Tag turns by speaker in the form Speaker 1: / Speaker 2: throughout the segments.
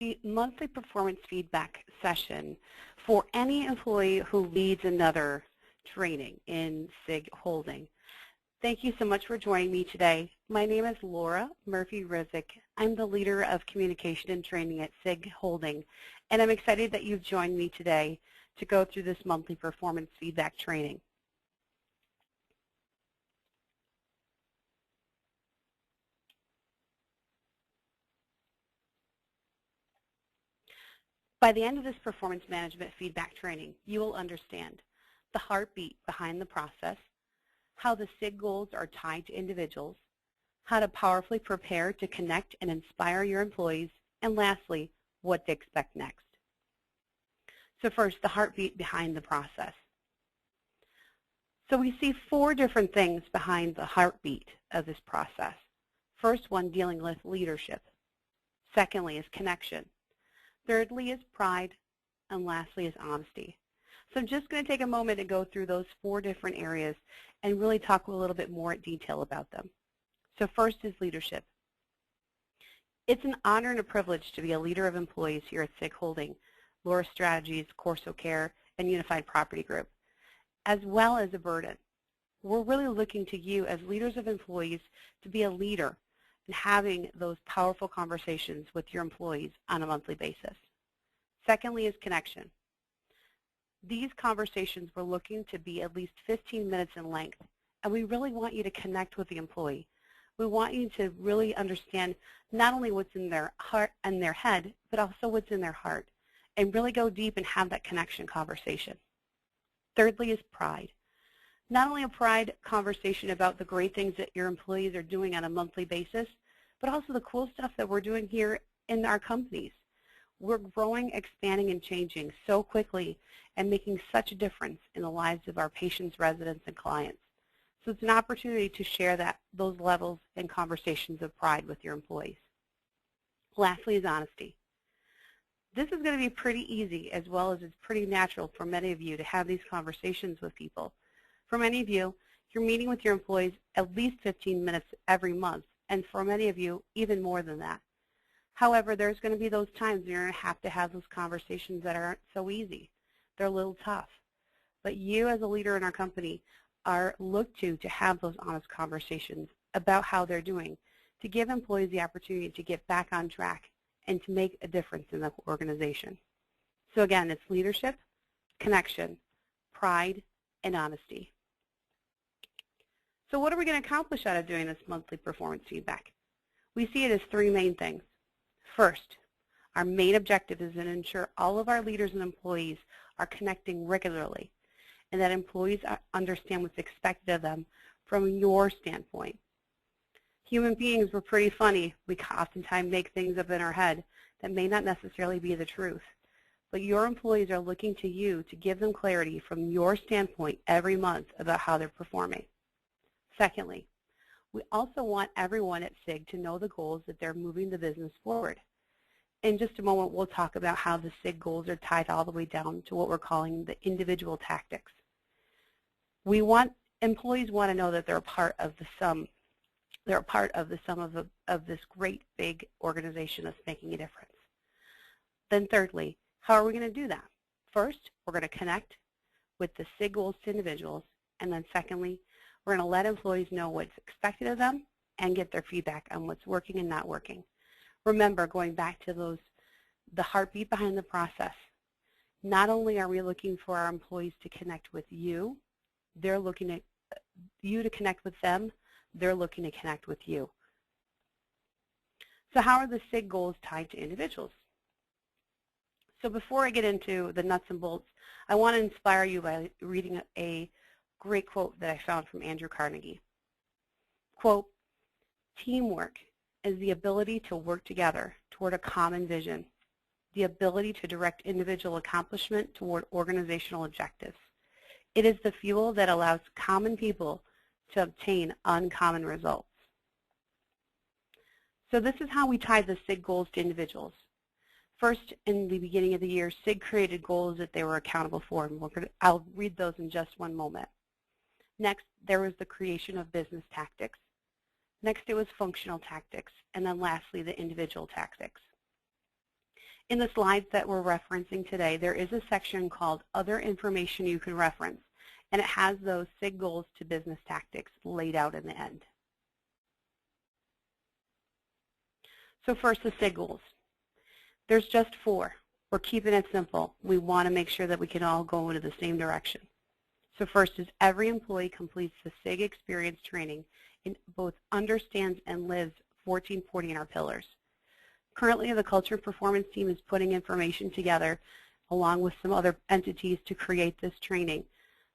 Speaker 1: The monthly performance feedback session for any employee who leads another training in CSIG Holding. Thank you so much for joining me today. My name is Laura Murphy-Rizik. I'm the leader of communication and training at CSIG Holding, and I'm excited that you've joined me today to go through this monthly performance feedback training. By the end of this performance management feedback training, you will understand the heartbeat behind the process, how the CSIG goals are tied to individuals, how to powerfully prepare to connect and inspire your employees, and lastly, what to expect next. So first, the heartbeat behind the process. So we see 4 different things behind the heartbeat of this process. First one, dealing with leadership. Secondly is connection. Thirdly is pride, and lastly is honesty. So I'm just going to take a moment to go through those 4 different areas and really talk a little bit more in detail about them. So first is leadership. It's an honor and a privilege to be a leader of employees here at CSIG Holding, Laura Strategies, Corso Care, and Unified Property Group, as well as a burden. We're really looking to you as leaders of employees to be a leader and having those powerful conversations with your employees on a monthly basis. Secondly is connection. These conversations we're looking to be at least 15 minutes in length, and we really want you to connect with the employee. We want you to really understand not only what's in their heart and their head, but also what's in their heart, and really go deep and have that connection conversation. Thirdly is pride. Not only a pride conversation about the great things that your employees are doing on a monthly basis, but also the cool stuff that we're doing here in our companies. We're growing, expanding, and changing so quickly and making such a difference in the lives of our patients, residents, and clients. So it's an opportunity to share those levels and conversations of pride with your employees. Lastly is honesty. This is going to be pretty easy, as well as it's pretty natural for many of you to have these conversations with people. For many of you, you're meeting with your employees at least 15 minutes every month, and for many of you, even more than that. However, there's going to be those times when you're going to have those conversations that aren't so easy. They're a little tough. But you as a leader in our company are looked to have those honest conversations about how they're doing, to give employees the opportunity to get back on track and to make a difference in the organization. So again, it's leadership, connection, pride, and honesty. So what are we going to accomplish out of doing this monthly performance feedback? We see it as 3 main things. First, our main objective is to ensure all of our leaders and employees are connecting regularly and that employees understand what's expected of them from your standpoint. Human beings, we're pretty funny. We oftentimes make things up in our head that may not necessarily be the truth. But your employees are looking to you to give them clarity from your standpoint every month about how they're performing. Secondly, we also want everyone at CSIG to know the goals that they're moving the business forward. In just a moment, we'll talk about how the CSIG goals are tied all the way down to what we're calling the individual tactics. Employees want to know that they're a part of the sum. They're a part of the sum of this great big organization that's making a difference. Then thirdly, how are we going to do that? First, we're going to connect with the CSIG goals to individuals, and then secondly, we're going to let employees know what's expected of them and get their feedback on what's working and not working. Remember, going back to the heartbeat behind the process, not only are we looking for our employees to connect with you, they're looking at you to connect with them, they're looking to connect with you. So how are the CSIG goals tied to individuals? So before I get into the nuts and bolts, I want to inspire you by reading a great quote that I found from Andrew Carnegie. Quote, "Teamwork is the ability to work together toward a common vision, the ability to direct individual accomplishment toward organizational objectives. It is the fuel that allows common people to obtain uncommon results." So this is how we tie the CSIG goals to individuals. First, in the beginning of the year, CSIG created goals that they were accountable for, and I'll read those in just one moment. Next, there was the creation of business tactics. Next, it was functional tactics, and then lastly, the individual tactics. In the slides that we're referencing today, there is a section called Other Information You Can Reference, and it has those SIG goals to business tactics laid out in the end. So first, the SIG goals. There's just 4. We're keeping it simple. We want to make sure that we can all go into the same direction. So first is every employee completes the SIG experience training and both understands and lives 1440 in our pillars. Currently, the Culture and Performance team is putting information together along with some other entities to create this training.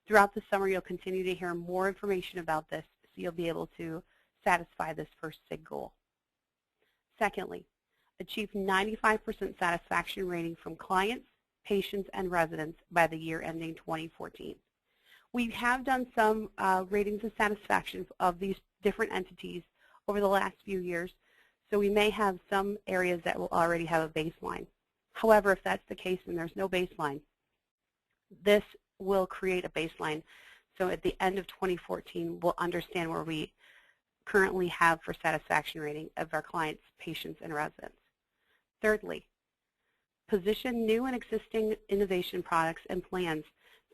Speaker 1: Throughout the summer, you'll continue to hear more information about this, so you'll be able to satisfy this first SIG goal. Secondly, achieve 95% satisfaction rating from clients, patients, and residents by the year ending 2014. We have done some ratings of satisfaction of these different entities over the last few years, so we may have some areas that will already have a baseline. However, if that's the case and there's no baseline, this will create a baseline. So at the end of 2014, we'll understand where we currently have for satisfaction rating of our clients, patients, and residents. Thirdly, position new and existing innovation products and plans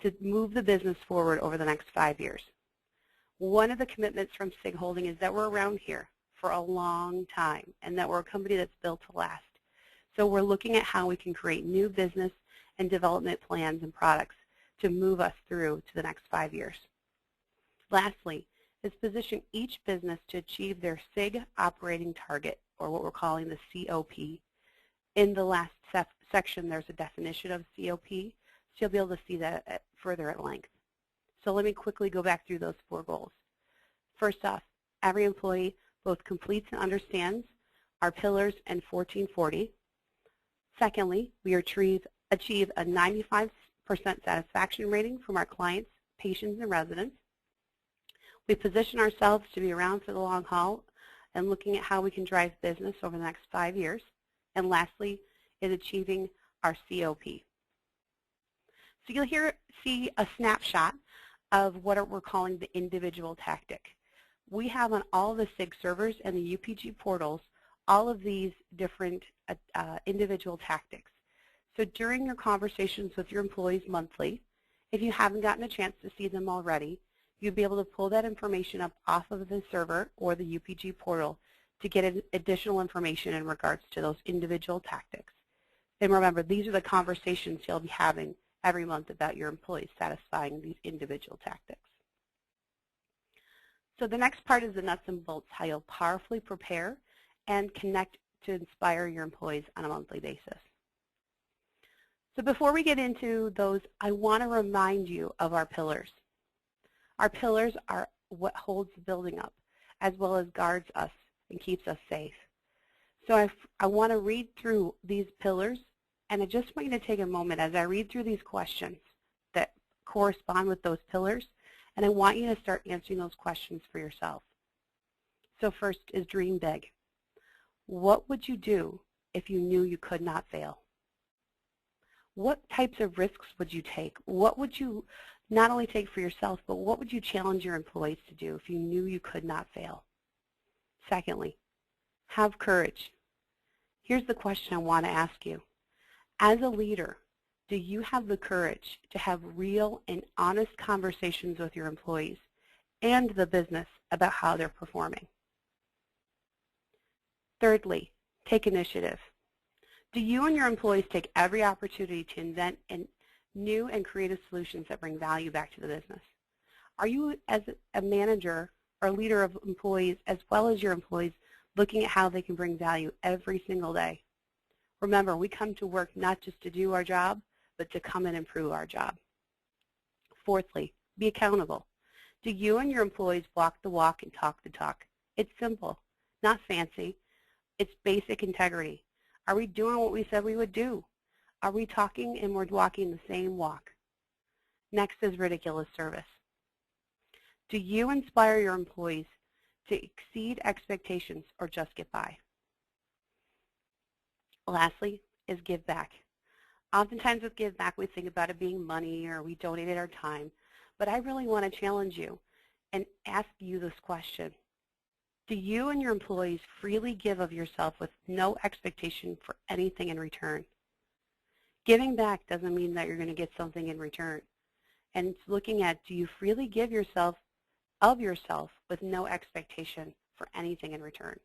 Speaker 1: to move the business forward over the next 5 years. One of the commitments from SIG Holding is that we're around here for a long time and that we're a company that's built to last. So we're looking at how we can create new business and development plans and products to move us through to the next 5 years. Lastly, is position each business to achieve their SIG operating target, or what we're calling the COP. In the last section, there's a definition of COP, so you'll be able to see that further at length. So let me quickly go back through those 4 goals. First off, every employee both completes and understands our pillars and 1440. Secondly, we achieve a 95% satisfaction rating from our clients, patients, and residents. We position ourselves to be around for the long haul and looking at how we can drive business over the next 5 years. And lastly is achieving our COP. So you'll see a snapshot of what we're calling the individual tactic. We have on all the SIG servers and the UPG portals all of these different individual tactics. So during your conversations with your employees monthly, if you haven't gotten a chance to see them already, you'll be able to pull that information up off of the server or the UPG portal to get additional information in regards to those individual tactics. And remember, these are the conversations you'll be having every month about your employees satisfying these individual tactics. So the next part is the nuts and bolts, how you'll powerfully prepare and connect to inspire your employees on a monthly basis. So before we get into those, I want to remind you of our pillars. Our pillars are what holds the building up, as well as guards us and keeps us safe. So I want to read through these pillars, and I just want you to take a moment as I read through these questions that correspond with those pillars, and I want you to start answering those questions for yourself. So first is dream big. What would you do if you knew you could not fail? What types of risks would you take? What would you not only take for yourself, but what would you challenge your employees to do if you knew you could not fail? Secondly, have courage. Here's the question I want to ask you. As a leader, do you have the courage to have real and honest conversations with your employees and the business about how they're performing? Thirdly, take initiative. Do you and your employees take every opportunity to invent new and creative solutions that bring value back to the business? Are you, as a manager or leader of employees, as well as your employees, looking at how they can bring value every single day? Remember, we come to work not just to do our job, but to come and improve our job. Fourthly, be accountable. Do you and your employees walk the walk and talk the talk? It's simple, not fancy. It's basic integrity. Are we doing what we said we would do? Are we talking and we're walking the same walk? Next is ridiculous service. Do you inspire your employees to exceed expectations or just get by? Lastly is give back. Oftentimes with give back we think about it being money or we donated our time, but I really want to challenge you and ask you this question. Do you and your employees freely give of yourself with no expectation for anything in return? Giving back doesn't mean that you're going to get something in return. And it's looking at, do you freely give yourself of yourself with no expectation for anything in return?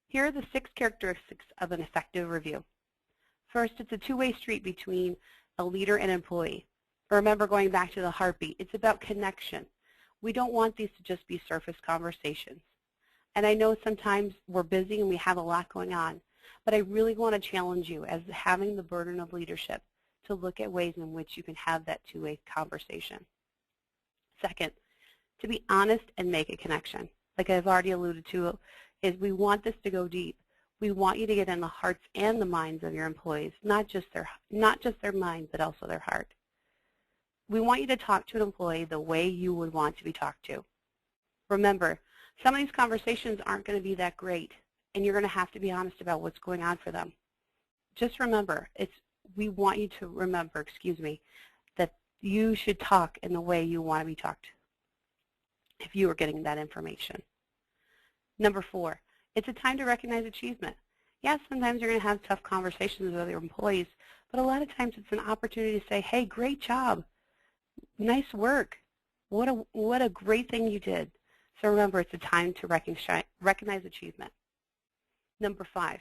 Speaker 1: Here are the 6 characteristics of an effective review. First, it's a two-way street between a leader and employee. Remember, going back to the heartbeat, it's about connection. We don't want these to just be surface conversations. And I know sometimes we're busy and we have a lot going on, but I really want to challenge you as having the burden of leadership to look at ways in which you can have that two-way conversation. Second, to be honest and make a connection. Like I've already alluded to, is we want this to go deep. We want you to get in the hearts and the minds of your employees, not just their mind, but also their heart. We want you to talk to an employee the way you would want to be talked to. Remember, some of these conversations aren't going to be that great, and you're going to have to be honest about what's going on for them. Just remember, we want you to remember, that you should talk in the way you want to be talked if you are getting that information. Number 4, it's a time to recognize achievement. Yes, sometimes you're going to have tough conversations with your employees, but a lot of times it's an opportunity to say, hey, great job. Nice work. What a great thing you did. So remember, it's a time to recognize achievement. Number 5,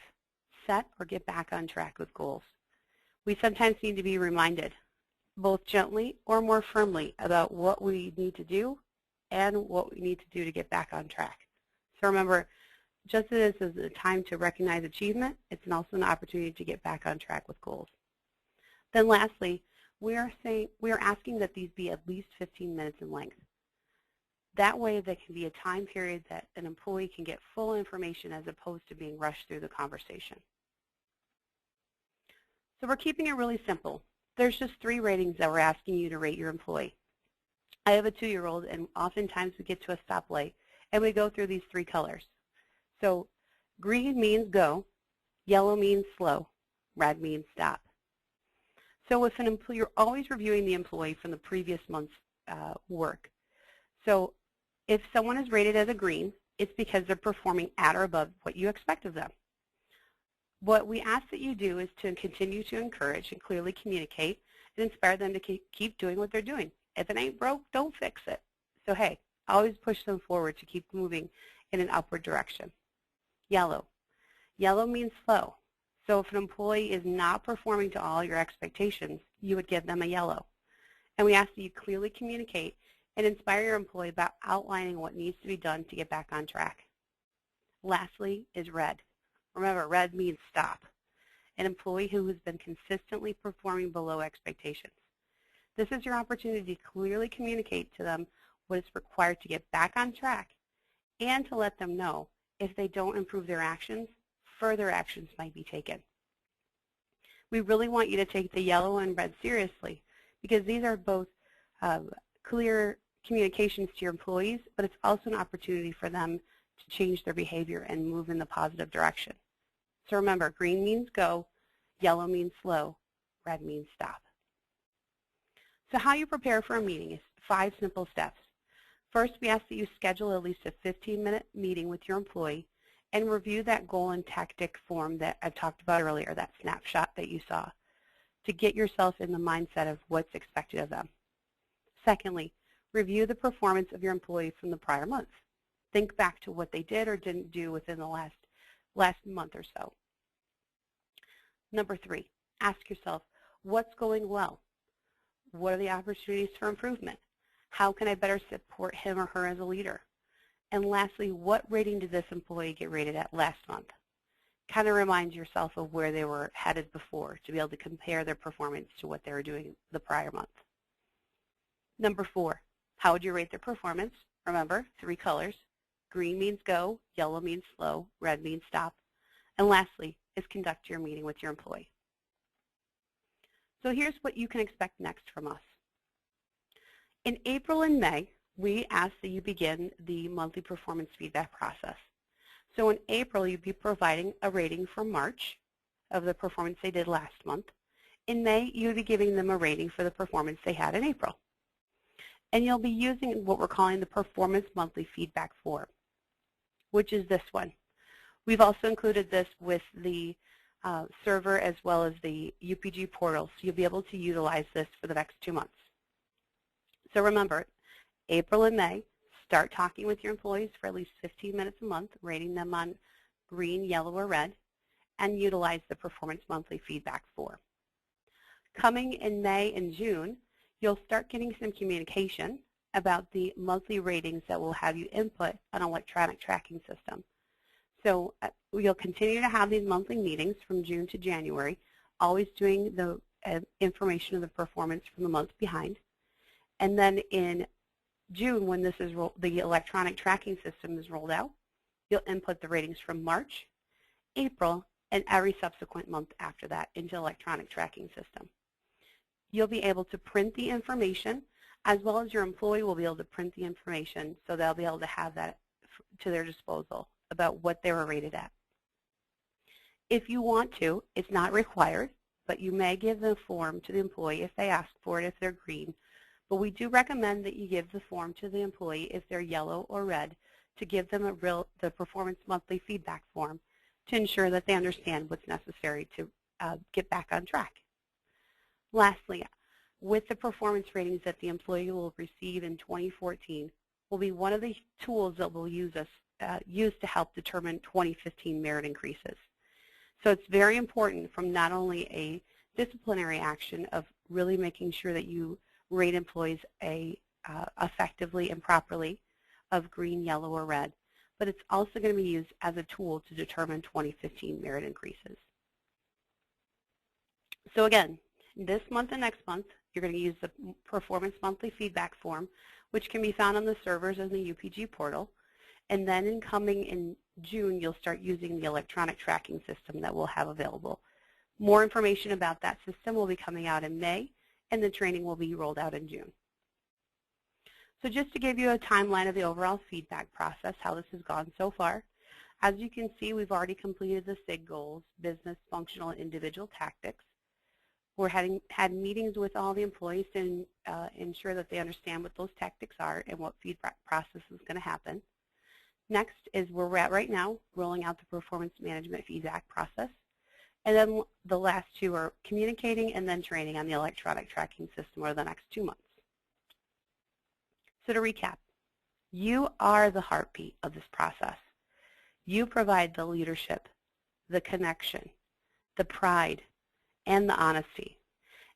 Speaker 1: set or get back on track with goals. We sometimes need to be reminded, both gently or more firmly, about what we need to do and what we need to do to get back on track. So remember, just as this is a time to recognize achievement, it's also an opportunity to get back on track with goals. Then lastly, we are asking that these be at least 15 minutes in length. That way there can be a time period that an employee can get full information as opposed to being rushed through the conversation. So we're keeping it really simple. There's just 3 ratings that we're asking you to rate your employee. I have a 2-year-old, and oftentimes we get to a stoplight and we go through these 3 colors. So green means go, yellow means slow, red means stop. So if an employee, you're always reviewing the employee from the previous month's work. So if someone is rated as a green, it's because they're performing at or above what you expect of them. What we ask that you do is to continue to encourage and clearly communicate and inspire them to keep doing what they're doing. If it ain't broke, don't fix it. So hey, always push them forward to keep moving in an upward direction. Yellow. Yellow means slow. So if an employee is not performing to all your expectations, you would give them a yellow. And we ask that you clearly communicate and inspire your employee about outlining what needs to be done to get back on track. Lastly is red. Remember, red means stop. An employee who has been consistently performing below expectations. This is your opportunity to clearly communicate to them what is required to get back on track and to let them know if they don't improve their actions, further actions might be taken. We really want you to take the yellow and red seriously because these are both clear communications to your employees, but it's also an opportunity for them to change their behavior and move in the positive direction. So remember, green means go, yellow means slow, red means stop. So how you prepare for a meeting is 5 simple steps. First, we ask that you schedule at least a 15-minute meeting with your employee and review that goal and tactic form that I've talked about earlier, that snapshot that you saw, to get yourself in the mindset of what's expected of them. Secondly, review the performance of your employee from the prior month. Think back to what they did or didn't do within the last month or so. Number 3, ask yourself, what's going well? What are the opportunities for improvement? How can I better support him or her as a leader? And lastly, what rating did this employee get rated at last month? Kind of remind yourself of where they were headed before to be able to compare their performance to what they were doing the prior month. Number 4, how would you rate their performance? Remember, 3 colors. Green means go, yellow means slow, red means stop. And lastly is conduct your meeting with your employee. So here's what you can expect next from us. In April and May, we ask that you begin the monthly performance feedback process. So in April, you'd be providing a rating for March of the performance they did last month. In May, you'd be giving them a rating for the performance they had in April. And you'll be using what we're calling the Performance Monthly Feedback Form, which is this one. We've also included this with the server as well as the UPG portal, so you'll be able to utilize this for the next 2 months. So remember, April and May, start talking with your employees for at least 15 minutes a month, rating them on green, yellow, or red, and utilize the Performance Monthly Feedback form. Coming in May and June, you'll start getting some communication about the monthly ratings that will have you input an electronic tracking system. So you'll continue to have these monthly meetings from June to January, always doing the information of the performance from the month behind. And then in June, when this is the electronic tracking system is rolled out, you'll input the ratings from March, April, and every subsequent month after that into electronic tracking system. You'll be able to print the information, as well as your employee will be able to print the information, so they'll be able to have that to their disposal about what they were rated at. If you want to, it's not required, but you may give the form to the employee if they ask for it if they're green. But we do recommend that you give the form to the employee if they're yellow or red, to give them the Performance Monthly Feedback form to ensure that they understand what's necessary to get back on track. Lastly, with the performance ratings that the employee will receive in 2014 will be one of the tools that we'll use to help determine 2015 merit increases. So it's very important from not only a disciplinary action of really making sure that you rate employees effectively and properly of green, yellow, or red, but it's also going to be used as a tool to determine 2015 merit increases. So again, this month and next month, you're going to use the Performance Monthly Feedback form, which can be found on the servers in the UPG portal. And then coming in June, you'll start using the electronic tracking system that we'll have available. More information about that system will be coming out in May, and the training will be rolled out in June. So just to give you a timeline of the overall feedback process, how this has gone so far, as you can see, we've already completed the SIG goals, business, functional, and individual tactics. We're had meetings with all the employees to ensure that they understand what those tactics are and what feedback process is going to happen. Next is where we're at right now, rolling out the performance management feedback process. And then the last two are communicating and then training on the electronic tracking system over the next 2 months. So to recap, you are the heartbeat of this process. You provide the leadership, the connection, the pride, and the honesty.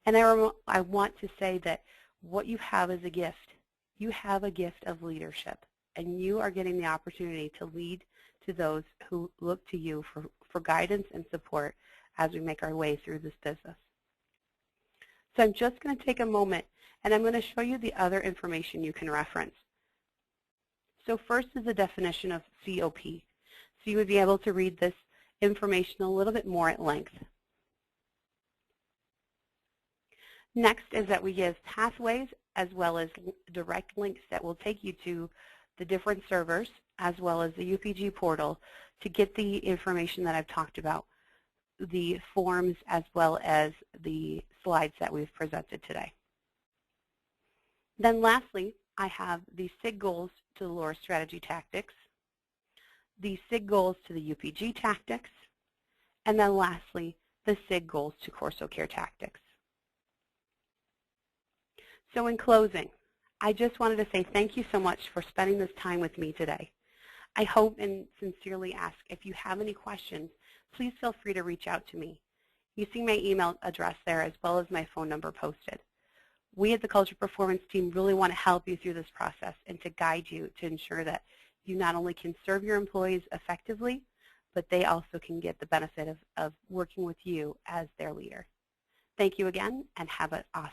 Speaker 1: And I want to say that what you have is a gift. You have a gift of leadership, and you are getting the opportunity to lead to those who look to you for guidance and support as we make our way through this business. So I'm just going to take a moment, and I'm going to show you the other information you can reference. So first is the definition of COP. So you would be able to read this information a little bit more at length. Next is that we give pathways as well as direct links that will take you to the different servers as well as the UPG portal to get the information that I've talked about, the forms as well as the slides that we've presented today. Then lastly, I have the SIG goals to the LoRa strategy tactics, the SIG goals to the UPG tactics, and then lastly, the SIG goals to Corso Care tactics. So in closing, I just wanted to say thank you so much for spending this time with me today. I hope and sincerely ask if you have any questions, please feel free to reach out to me. You see my email address there as well as my phone number posted. We at the Culture Performance team really want to help you through this process and to guide you to ensure that you not only can serve your employees effectively, but they also can get the benefit of working with you as their leader. Thank you again, and have an awesome